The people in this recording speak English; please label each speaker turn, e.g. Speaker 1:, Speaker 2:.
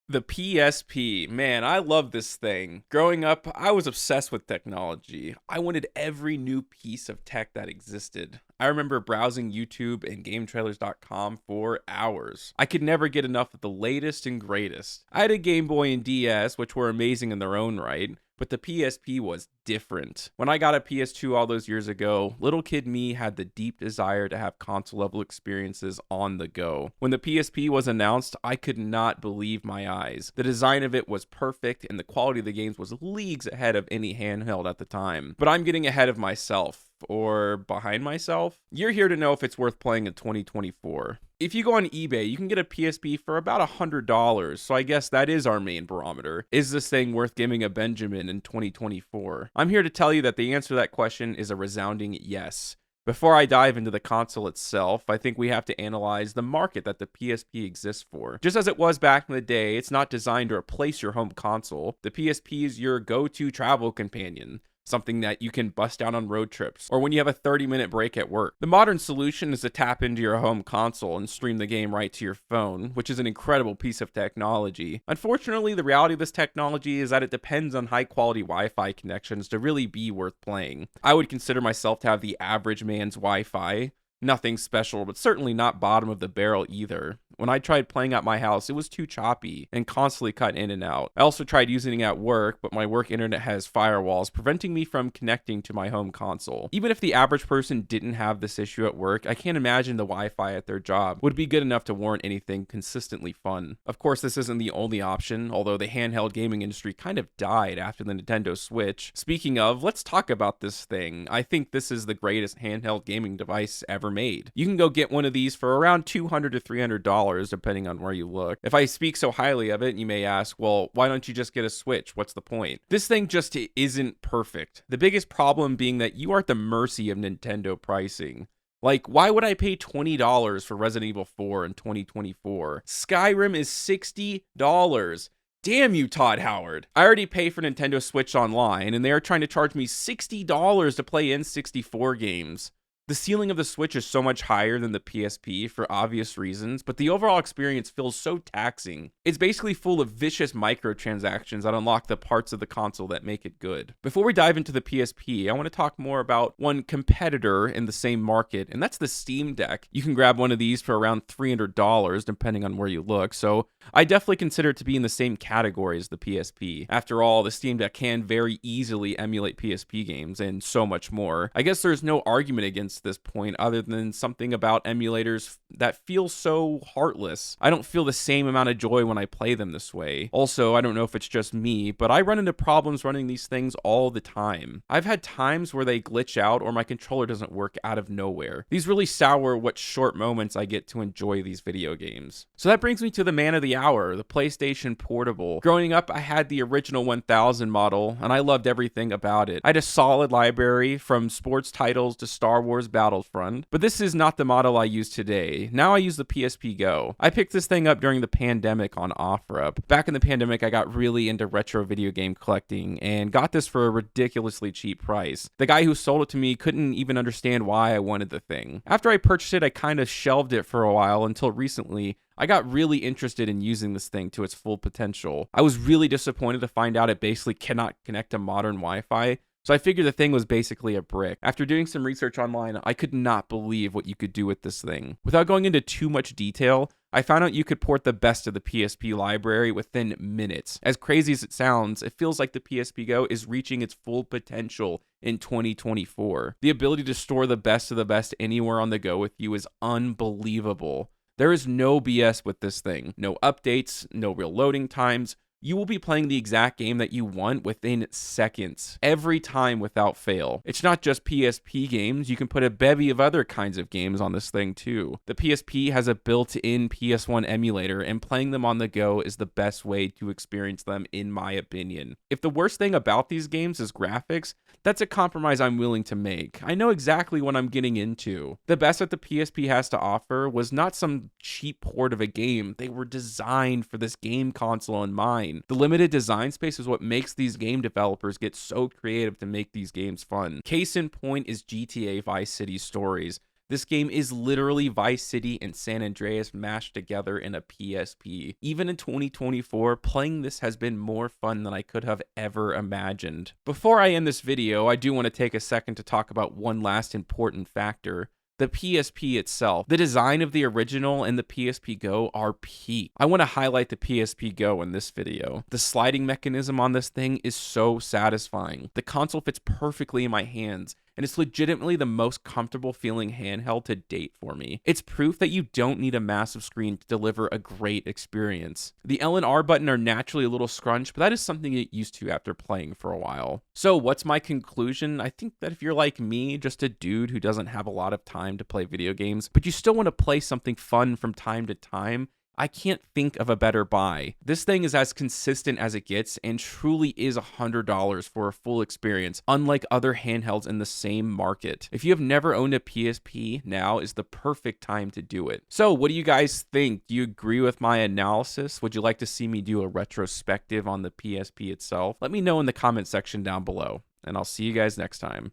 Speaker 1: The PSP, man, I love this thing. Growing up, I was obsessed with technology. I wanted every new piece of tech that existed. I remember browsing YouTube and GameTrailers.com for hours. I could never get enough of the latest and greatest. I had a Game Boy and DS, which were amazing in their own right, but the PSP was different. When I got a PS2 all those years ago, little kid me had the deep desire to have console level experiences on the go. When the PSP was announced, I could not believe my eyes. The design of it was perfect, and the quality of the games was leagues ahead of any handheld at the time. But I'm getting ahead of myself. Or behind myself? You're here to know if it's worth playing in 2024. If you go on eBay, you can get a PSP for about $100, so I guess that is our main barometer. Is this thing worth giving a Benjamin in 2024? I'm here to tell you that the answer to that question is a resounding yes. Before I dive into the console itself, I think we have to analyze the market that the PSP exists for. Just as it was back in the day, it's not designed to replace your home console. The PSP is your go-to travel companion, something that you can bust down on road trips, or when you have a 30-minute break at work. The modern solution is to tap into your home console and stream the game right to your phone, which is an incredible piece of technology. Unfortunately, the reality of this technology is that it depends on high-quality Wi-Fi connections to really be worth playing. I would consider myself to have the average man's Wi-Fi. Nothing special, but certainly not bottom of the barrel either. When I tried playing at my house, it was too choppy and constantly cut in and out. I also tried using it at work, but my work internet has firewalls preventing me from connecting to my home console. Even if the average person didn't have this issue at work, I can't imagine the Wi-Fi at their job would be good enough to warrant anything consistently fun. Of course, this isn't the only option, although the handheld gaming industry kind of died after the Nintendo Switch. Speaking of, let's talk about this thing. I think this is the greatest handheld gaming device ever made. You can go get one of these for around $200 to $300, depending on where you look. If I speak so highly of it, you may ask, well, why don't you just get a Switch? What's the point? This thing just isn't perfect. The biggest problem being that you are at the mercy of Nintendo pricing. Like, why would I pay $20 for Resident Evil 4 in 2024? Skyrim is $60. Damn you, Todd Howard. I already pay for Nintendo Switch Online, and they are trying to charge me $60 to play N64 games. The ceiling of the Switch is so much higher than the PSP for obvious reasons, but the overall experience feels so taxing. It's basically full of vicious microtransactions that unlock the parts of the console that make it good. Before we dive into the PSP, I want to talk more about one competitor in the same market, and that's the Steam Deck. You can grab one of these for around $300, depending on where you look, so I definitely consider it to be in the same category as the PSP. After all, the Steam Deck can very easily emulate PSP games and so much more. I guess there's no argument against this point other than something about emulators that feel so heartless. I don't feel the same amount of joy when I play them this way. Also, I don't know if it's just me, but I run into problems running these things all the time. I've had times where they glitch out or my controller doesn't work out of nowhere. These really sour what short moments I get to enjoy these video games. So that brings me to the man of the hour, the PlayStation Portable. Growing up, I had the original 1000 model, and I loved everything about it. I had a solid library from sports titles to Star Wars Battlefront, but this is not the model I use today. Now I use the PSP Go. I picked this thing up during the pandemic on OfferUp. Back in the pandemic, I got really into retro video game collecting and got this for a ridiculously cheap price. The guy who sold it to me couldn't even understand why I wanted the thing. After I purchased it, I kind of shelved it for a while until recently. I got really interested in using this thing to its full potential. I was really disappointed to find out it basically cannot connect to modern Wi-Fi, so I figured the thing was basically a brick. After doing some research online, I could not believe what you could do with this thing. Without going into too much detail, I found out you could port the best of the PSP library within minutes. As crazy as it sounds, it feels like the PSP Go is reaching its full potential in 2024. The ability to store the best of the best anywhere on the go with you is unbelievable. There is no BS with this thing. No updates, no real loading times. You will be playing the exact game that you want within seconds, every time without fail. It's not just PSP games, you can put a bevy of other kinds of games on this thing too. The PSP has a built-in PS1 emulator, and playing them on the go is the best way to experience them in my opinion. If the worst thing about these games is graphics, that's a compromise I'm willing to make. I know exactly what I'm getting into. The best that the PSP has to offer was not some cheap port of a game. They were designed for this game console in mind. The limited design space is what makes these game developers get so creative to make these games fun. Case in point is GTA Vice City Stories. This game is literally Vice City and San Andreas mashed together in a PSP. Even in 2024, playing this has been more fun than I could have ever imagined. Before I end this video, I do want to take a second to talk about one last important factor. The PSP itself. The design of the original and the PSP Go are peak. I want to highlight the PSP Go in this video. The sliding mechanism on this thing is so satisfying. The console fits perfectly in my hands, and it's legitimately the most comfortable feeling handheld to date for me. It's proof that you don't need a massive screen to deliver a great experience. The L and R button are naturally a little scrunched, but that is something to get used to after playing for a while. So what's my conclusion? I think that if you're like me, just a dude who doesn't have a lot of time to play video games, but you still want to play something fun from time to time, I can't think of a better buy. This thing is as consistent as it gets and truly is $100 for a full experience, unlike other handhelds in the same market. If you have never owned a PSP, now is the perfect time to do it. So what do you guys think? Do you agree with my analysis? Would you like to see me do a retrospective on the PSP itself? Let me know in the comment section down below, and I'll see you guys next time.